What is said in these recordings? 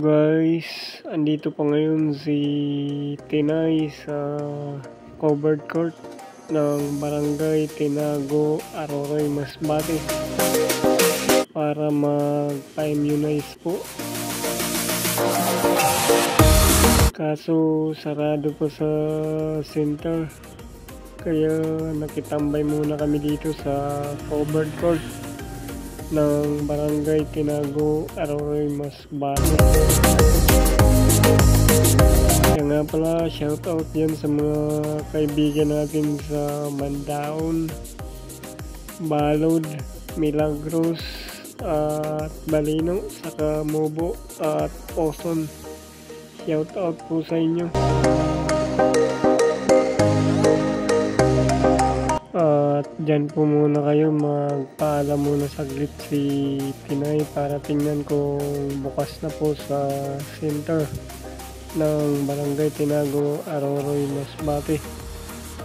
Guys, andito pa ngayon si Tinay sa covered court ng Barangay Tinago, Aroroy, Masbate para magpa-immunize po. Kaso sarado po sa center, kaya nakitambay muna kami dito sa covered court ng Barangay Tinago, Aroroy, Masbate. Kaya nga pala, shoutout yan sa mga kaibigan natin sa Mandaon, Balod, Milagros at Balino, saka Mobo at Oson. Shoutout po sa inyo. At dyan po muna kayo, magpaalam muna saglit si Pinay para tingnan kung bukas na po sa center ng Barangay Tinago, Aroroy, Masbate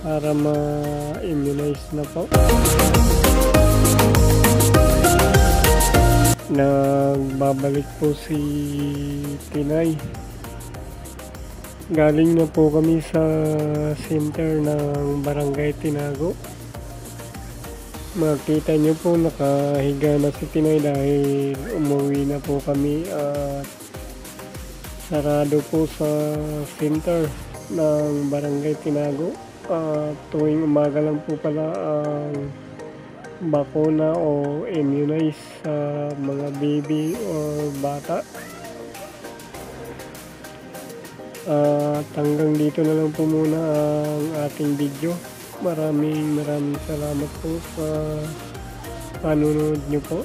para ma-immunize na po. Nagbabalik po si Pinay. Galing na po kami sa center ng Barangay Tinago. Makita nyo po, nakahiga na si Pinay dahil umuwi na po kami at sarado po sa center ng Barangay Tinago. Tuwing umaga lang po pala ang bakuna o immunize sa mga baby o bata. At hanggang dito na lang po muna ang ating video. Maraming salamat po sa panonood nyo po.